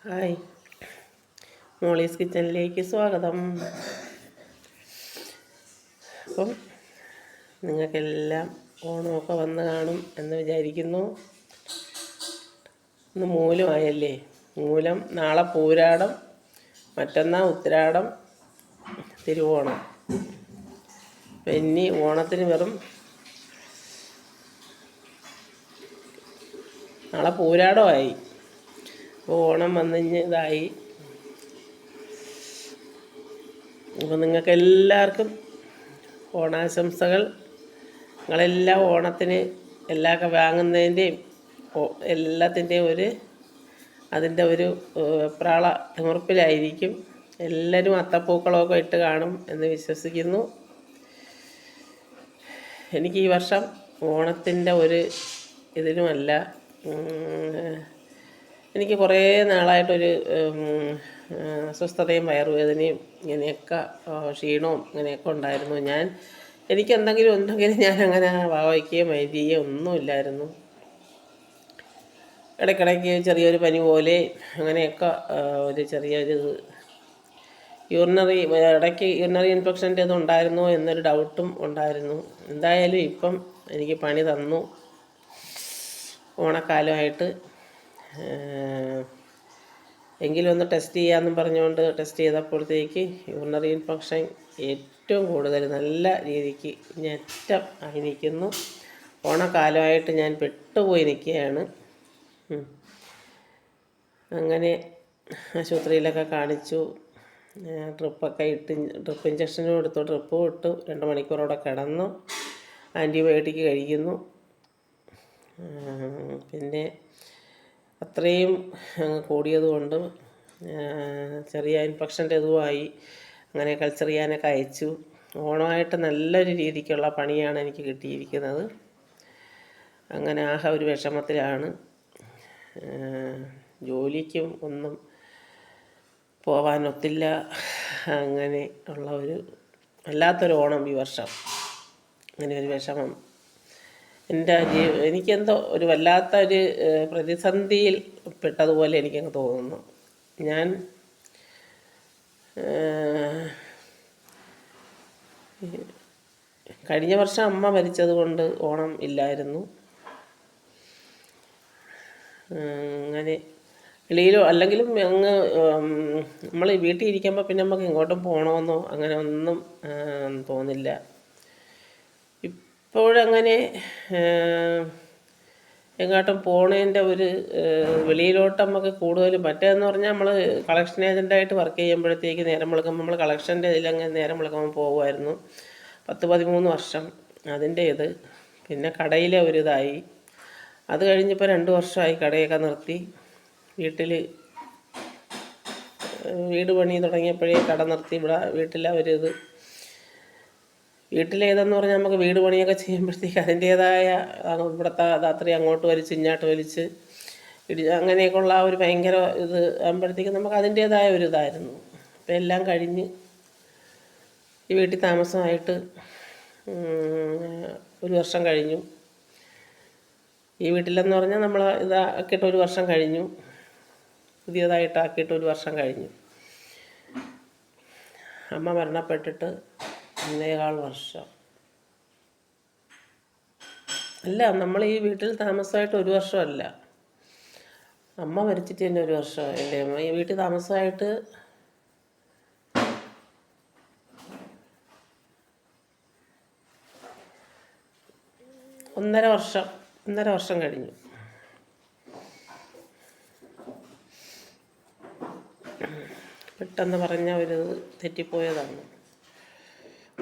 Hi, Molly's കിച്ചണിലേക്ക് സ്വാഗതം. അപ്പം നിങ്ങൾക്കെല്ലാം ഓണമൊക്കെ വന്ന് കാണും എന്ന് വിചാരിക്കുന്നു. ഇന്ന് മൂലമായല്ലേ? മൂലം, നാളെ പൂരാടം, മറ്റന്നാൾ ഉത്രാടം, തിരുവോണം. ഇനി ഓണത്തിന് നാളെ പൂരാടമായി. അപ്പോൾ ഓണം വന്നിഞ്ഞ് ഇതായി. അപ്പോൾ നിങ്ങൾക്കെല്ലാവർക്കും ഓണാശംസകൾ. നിങ്ങളെല്ലാം ഓണത്തിന് എല്ലാമൊക്കെ വാങ്ങുന്നതിൻ്റെയും എല്ലാത്തിൻ്റെയും അതിൻ്റെ ഒരു പ്രാള തിമിർപ്പിലായിരിക്കും. എല്ലാവരും അത്തപ്പൂക്കളമൊക്കെ ഇട്ട് കാണും എന്ന് വിശ്വസിക്കുന്നു. എനിക്ക് ഈ വർഷം ഓണത്തിൻ്റെ ഇതിനുമല്ല, എനിക്ക് കുറേ നാളായിട്ടൊരു അസ്വസ്ഥതയും വയറുവേദനയും ഇങ്ങനെയൊക്കെ ക്ഷീണവും ഇങ്ങനെയൊക്കെ ഉണ്ടായിരുന്നു. എനിക്കെന്തെങ്കിലും ഉണ്ടെങ്കിലും ഞാനങ്ങനെ വയ്ക്കുകയോ മൈദീയോ ഒന്നുമില്ലായിരുന്നു. ഇടയ്ക്കിടയ്ക്ക് ചെറിയൊരു പനി പോലെ അങ്ങനെയൊക്കെ ചെറിയൊരു ഇടയ്ക്ക് യൂറിനറി ഇൻഫെക്ഷൻ്റെ ഇതുണ്ടായിരുന്നോ എന്നൊരു ഡൗട്ടും ഉണ്ടായിരുന്നു. എന്തായാലും ഇപ്പം എനിക്ക് പണി തന്നു. ഓണക്കാലമായിട്ട് എങ്കിലും ഒന്ന് ടെസ്റ്റ് ചെയ്യാമെന്നും പറഞ്ഞുകൊണ്ട് ടെസ്റ്റ് ചെയ്തപ്പോഴത്തേക്ക് യൂറിനറി ഇൻഫെക്ഷൻ ഏറ്റവും കൂടുതൽ നല്ല രീതിക്ക് ഞെറ്റം ആയി നിൽക്കുന്നു. ഓണക്കാലമായിട്ട് ഞാൻ പെട്ടുപോയി നിൽക്കുകയാണ്. അങ്ങനെ ആശുപത്രിയിലൊക്കെ കാണിച്ചു. ഡ്രിപ്പ് ഇഞ്ചക്ഷനും എടുത്തു, ഡ്രിപ്പും ഇട്ടു. 2 മണിക്കൂറോടെ കിടന്നു. ആൻറ്റിബയോട്ടിക് കഴിക്കുന്നു. പിന്നെ അത്രയും കൂടിയതുകൊണ്ട് ചെറിയ ഇൻഫെക്ഷൻ്റെ ഇതുമായി. അങ്ങനെ കൾച്ചർ ചെയ്യാനൊക്കെ അയച്ചു. ഓണമായിട്ട് നല്ലൊരു രീതിക്കുള്ള പണിയാണ് എനിക്ക് കിട്ടിയിരിക്കുന്നത്. അങ്ങനെ ഒരു വിഷമത്തിലാണ്. ജോലിക്കും ഒന്നും പോവാനൊത്തില്ല. അങ്ങനെ ഉള്ള വല്ലാത്തൊരു ഓണം ഈ വർഷം. അങ്ങനെ ഒരു വിഷമം എനിക്കെന്തോ വല്ലാത്ത പ്രതിസന്ധിയിൽ പെട്ടതുപോലെ എനിക്കങ്ങ് തോന്നുന്നു. ഞാൻ കഴിഞ്ഞ വർഷം അമ്മ മരിച്ചത് കൊണ്ട് ഓണം ഇല്ലായിരുന്നു. അങ്ങനെ വെളിയിലോ അല്ലെങ്കിലും നമ്മൾ വീട്ടിൽ ഇരിക്കുമ്പോൾ പിന്നെ നമുക്ക് ഇങ്ങോട്ടും പോകണമെന്നോ അങ്ങനെ ഒന്നും തോന്നില്ല. ഇപ്പോഴങ്ങനെ എങ്ങോട്ടും പോണതിൻ്റെ വെളിയിലോട്ട് നമുക്ക് കൂടുതലും മറ്റേതെന്ന് പറഞ്ഞാൽ നമ്മൾ കളക്ഷൻ ഏജൻ്റായിട്ട് വർക്ക് ചെയ്യുമ്പോഴത്തേക്ക് നേരം വിളക്കുമ്പോൾ നമ്മൾ കളക്ഷൻ്റെ ഇതിലങ്ങനെ നേരം വിളക്കുമ്പോൾ പോകുമായിരുന്നു. 10-13 വർഷം അതിൻ്റെ പിന്നെ കടയിലെ ഇതായി. അത് കഴിഞ്ഞിപ്പോൾ 2 വർഷമായി കടയൊക്കെ നിർത്തി. വീട് പണി തുടങ്ങിയപ്പോഴേ കട നിർത്തി. വീട്ടിലെ വീട്ടിലേതെന്ന് പറഞ്ഞാൽ നമുക്ക് വീട് പണിയൊക്കെ ചെയ്യുമ്പോഴത്തേക്ക് അതിൻ്റേതായ ഇവിടുത്തെ അത്രയും അങ്ങോട്ട് വലിച്ച് ഇങ്ങോട്ട് വലിച്ച് അങ്ങനെയൊക്കെയുള്ള ഭയങ്കര ആകുമ്പോഴത്തേക്ക് നമുക്ക് അതിൻ്റേതായ ഇതായിരുന്നു. അപ്പം എല്ലാം കഴിഞ്ഞ് ഈ വീട്ടിൽ താമസമായിട്ട് 1 വർഷം കഴിഞ്ഞു. ഈ വീട്ടിലെന്ന് പറഞ്ഞാൽ നമ്മൾ ഇതാക്കിയിട്ട് 1 വർഷം കഴിഞ്ഞു. പുതിയതായിട്ടാക്കിയിട്ട് 1 വർഷം കഴിഞ്ഞു. അമ്മ മരണപ്പെട്ടിട്ട് 1.25 വർഷം. അല്ല, നമ്മൾ ഈ വീട്ടിൽ താമസമായിട്ട് 1 വർഷമല്ല, അമ്മ മരിച്ചിട്ട് തന്നെ 1 വർഷം. എൻ്റെ അമ്മ ഈ വീട്ടിൽ താമസമായിട്ട് 1.5 വർഷം കഴിഞ്ഞു. പെട്ടെന്ന് പറഞ്ഞ തെറ്റിപ്പോയതാണ്.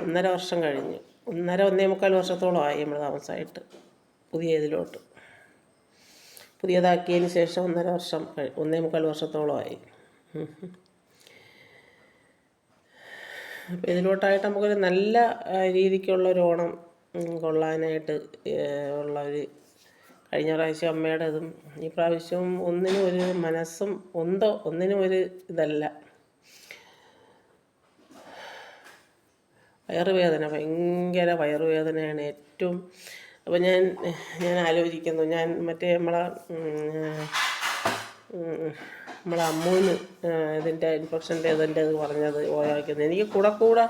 1.5 വർഷം കഴിഞ്ഞു. 1.5-1.25 വർഷത്തോളമായി നമ്മൾ താമസമായിട്ട് പുതിയതാക്കിയതിന് ശേഷം 1.5 വർഷം 1.25 വർഷത്തോളമായി. അപ്പോൾ ഇതിലോട്ടായിട്ട് നമുക്കൊരു നല്ല രീതിക്കുള്ളൊരു ഓണം കൊള്ളാനായിട്ട് കഴിഞ്ഞ പ്രാവശ്യം അമ്മയുടെ ഈ പ്രാവശ്യവും ഒന്നിനും മനസ്സും ഒന്നിനും ഇതല്ല. വയറുവേദന, ഭയങ്കര വയറുവേദനയാണ് ഏറ്റവും. അപ്പോൾ ഞാൻ ആലോചിക്കുന്നു, നമ്മളെ നമ്മളെ അമ്മൂന് ഇതിൻ്റെ ഇൻഫെക്ഷൻ്റെ ഇതിൻ്റെ ഇത് പറഞ്ഞത് ഓയാക്കുന്നത്. എനിക്ക് കൂടെ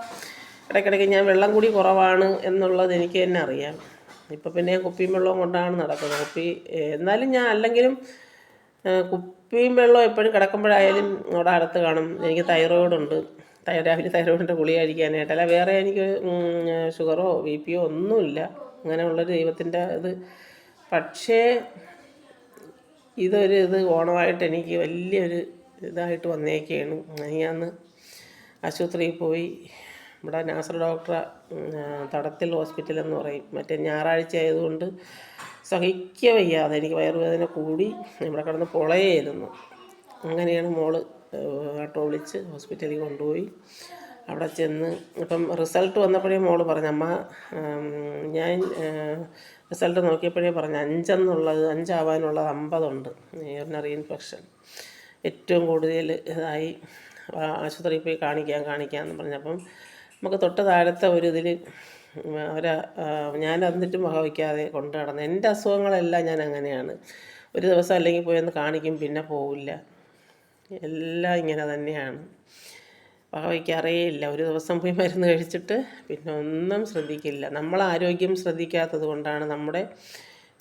ഇടയ്ക്കിടയ്ക്ക് ഞാൻ വെള്ളം കൂടി കുറവാണ് എന്നുള്ളത് എനിക്ക് തന്നെ അറിയാം. ഇപ്പം പിന്നെ കുപ്പിയും വെള്ളവും കൊണ്ടാണ് നടക്കുന്നത്. എന്നാലും ഞാൻ അല്ലെങ്കിലും കുപ്പിയും വെള്ളവും എപ്പോഴും കിടക്കുമ്പോഴായാലും അവിടെ അടുത്ത് കാണും. എനിക്ക് തൈറോയിഡുണ്ട്. രാവിലെ തൈറോയിഡിൻ്റെ ഗുളിക കഴിക്കാനായിട്ട്. അല്ല വേറെ എനിക്ക് ഷുഗറോ BP ഒന്നുമില്ല. അങ്ങനെയുള്ളൊരു ദൈവത്തിൻ്റെ ഇത്. പക്ഷേ ഇത് ഓണമായിട്ട് എനിക്ക് വലിയൊരു ഇതായിട്ട് വന്നേക്കുകയാണ്. ഞാൻ ആശുപത്രിയിൽ പോയി. ഇവിടെ നാസർ ഡോക്ടറെ തടത്തിൽ ഹോസ്പിറ്റലെന്ന് പറയും. മറ്റേ ഞായറാഴ്ച ആയതുകൊണ്ട് സഹിക്കുക വയ്യാതെ എനിക്ക് വയറുവേദന കൂടി ഇവിടെ കിടന്ന് പൊളയായിരുന്നു. അങ്ങനെയാണ് മോള് ഓട്ടോ വിളിച്ച് ഹോസ്പിറ്റലിൽ കൊണ്ടുപോയി. അവിടെ ചെന്ന് ഇപ്പം റിസൾട്ട് വന്നപ്പോഴേ മോള് പറഞ്ഞു, അമ്മ ഞാൻ റിസൾട്ട് നോക്കിയപ്പോഴേ പറഞ്ഞു 5 ആവാനുള്ളത് 50 ഉണ്ട്. യൂറിനറി ഇൻഫെക്ഷൻ ഏറ്റവും കൂടുതൽ ഇതായി. ആശുപത്രിയിൽ പോയി കാണിക്കാമെന്ന് പറഞ്ഞപ്പം നമുക്ക് തൊട്ട് താഴത്തെ ഒരു ഇതിൽ ഞാൻ എന്നിട്ടും വക വയ്ക്കാതെ കൊണ്ട് നടന്നു. എൻ്റെ അസുഖങ്ങളെല്ലാം ഞാൻ അങ്ങനെയാണ്. ഒരു ദിവസം അല്ലെങ്കിൽ പോയി ഒന്ന് കാണിക്കും, പിന്നെ പോവില്ല. എല്ലാം ഇങ്ങനെ തന്നെയാണ്. വക വയ്ക്കാറേ ഇല്ല. ഒരു ദിവസം പോയി മരുന്ന് കഴിച്ചിട്ട് പിന്നെ ഒന്നും ശ്രദ്ധിക്കില്ല. ആരോഗ്യം ശ്രദ്ധിക്കാത്തത് കൊണ്ടാണ് നമ്മുടെ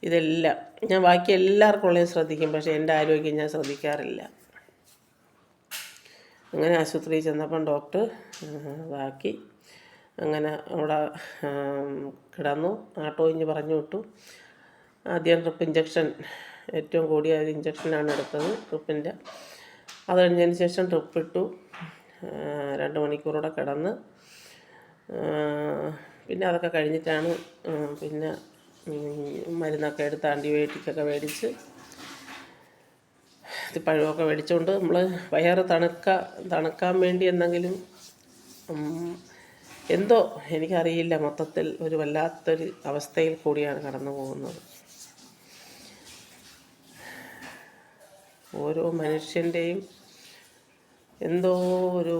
ഇതെല്ലാം. ഞാൻ ബാക്കി എല്ലാവർക്കും ഉള്ളതും ശ്രദ്ധിക്കും, പക്ഷേ എൻ്റെ ആരോഗ്യം ഞാൻ ശ്രദ്ധിക്കാറില്ല. അങ്ങനെ ആശുപത്രിയിൽ ചെന്നപ്പം ഡോക്ടർ ഇതാക്കി. അങ്ങനെ അവിടെ കിടന്നു. ആട്ടോ ഇഞ്ഞ് പറഞ്ഞു വിട്ടു. ആദ്യം ട്രിപ്പ് ഇഞ്ചക്ഷൻ, ഏറ്റവും കൂടിയ ഒരു ഇഞ്ചക്ഷനാണ് എടുത്തത് ട്രിപ്പിൻ്റെ. അത് കഴിഞ്ഞതിന് ശേഷം ട്രിപ്പ് ഇട്ടു. 2 മണിക്കൂറൂടെ കിടന്ന് പിന്നെ അതൊക്കെ കഴിഞ്ഞിട്ടാണ് പിന്നെ മരുന്നൊക്കെ എടുത്ത് ആൻറ്റിബയോട്ടിക്കൊക്കെ മേടിച്ച് പഴമൊക്കെ മേടിച്ചുകൊണ്ട് നമ്മൾ വയറ് തണുക്കാൻ വേണ്ടി എന്തെങ്കിലും എന്തോ എനിക്കറിയില്ല, മൊത്തത്തിൽ ഒരു വല്ലാത്തൊരു അവസ്ഥയിൽ കൂടിയാണ് കടന്നു പോകുന്നത്. ഓരോ മനുഷ്യൻ്റെയും എന്തോ ഒരു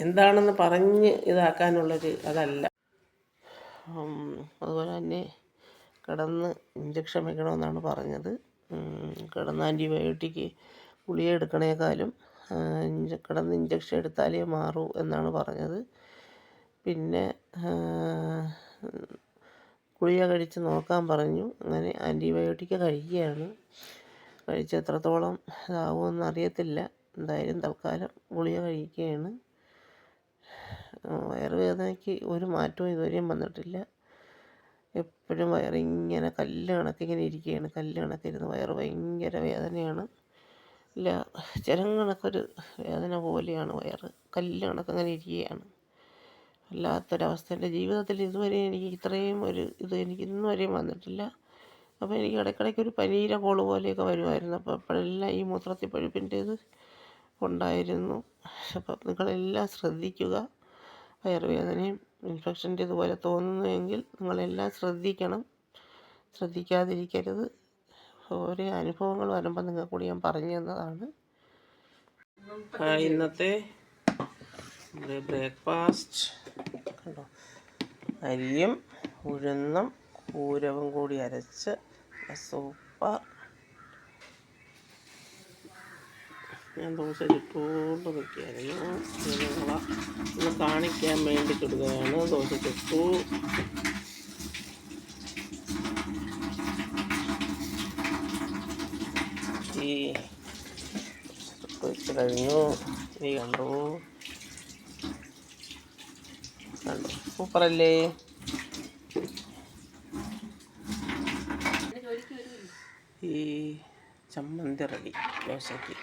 എന്താണെന്ന് പറഞ്ഞ് ഇതാക്കാനുള്ളൊരു അതല്ല. അതുപോലെ തന്നെ കിടന്ന് ഇഞ്ചക്ഷൻ വയ്ക്കണമെന്നാണ് പറഞ്ഞത്. കിടന്ന് ആൻറ്റിബയോട്ടിക്ക് ഗുളിക എടുക്കണേക്കാളും കിടന്ന് ഇഞ്ചക്ഷൻ എടുത്താലേ മാറൂ എന്നാണ് പറഞ്ഞത്. പിന്നെ ഗുളിക കഴിച്ച് നോക്കാൻ പറഞ്ഞു. അങ്ങനെ ആൻറ്റിബയോട്ടിക്ക് കഴിക്കുകയാണ്. കഴിച്ച് എത്രത്തോളം ഇതാവുമെന്ന് അറിയത്തില്ല. എന്തായാലും തൽക്കാലം ഗുളിക കഴിക്കുകയാണ്. വയറുവേദനയ്ക്ക് ഒരു മാറ്റവും ഇതുവരെയും വന്നിട്ടില്ല. എപ്പോഴും വയറിങ്ങനെ കല്ല് കണക്കിങ്ങനെ ഇരിക്കുകയാണ്. കല്ല് കണക്കിരുന്ന് വയറ് ഭയങ്കര വേദനയാണ്. ഇല്ല, കണക്കൊരു വേദന പോലെയാണ് വയറ്. കല്ല് കണക്കങ്ങനെ ഇരിക്കുകയാണ്. വല്ലാത്തൊരവസ്ഥ. എൻ്റെ ജീവിതത്തിൽ ഇതുവരെ എനിക്ക് ഇത്രയും എനിക്ക് ഇന്നു വരെയും വന്നിട്ടില്ല. അപ്പോൾ എനിക്ക് ഇടയ്ക്കിടയ്ക്കൊരു പനീര കോള് പോലെയൊക്കെ വരുമായിരുന്നു. അപ്പോൾ അപ്പോഴെല്ലാം ഈ മൂത്രത്തിൽ പഴുപ്പിൻ്റെ ഇത് ഉണ്ടായിരുന്നു. അപ്പം നിങ്ങളെല്ലാം ശ്രദ്ധിക്കുക. വയറുവേദനയും ഇൻഫെക്ഷൻ്റെ ഇതുപോലെ തോന്നുന്നുവെങ്കിൽ നിങ്ങളെല്ലാം ശ്രദ്ധിക്കണം. ശ്രദ്ധിക്കാതിരിക്കരുത്. ഓരോ അനുഭവങ്ങൾ വരുമ്പോൾ നിങ്ങൾക്ക് കൂടി ഞാൻ പറഞ്ഞു തന്നതാണ്. ഇന്നത്തെ ബ്രേക്ക്ഫാസ്റ്റ് കണ്ടോ, അരിയും ഉഴുന്നും കൂരവും കൂടി അരച്ച് സൂപ്പർ. ഞാൻ ദോശ ചുട്ടുകൊണ്ട് നിൽക്കുകയായിരുന്നു. നിങ്ങളെ ഒന്ന് കാണിക്കാൻ വേണ്ടി ചുടുകയാണ്. ദോശ ചുട്ടു. വെച്ച് കഴിഞ്ഞു. നീ കണ്ടു സൂപ്പറല്ലേ? ഈ ചമ്മന്തി റെഡി ദോശയ്ക്ക്.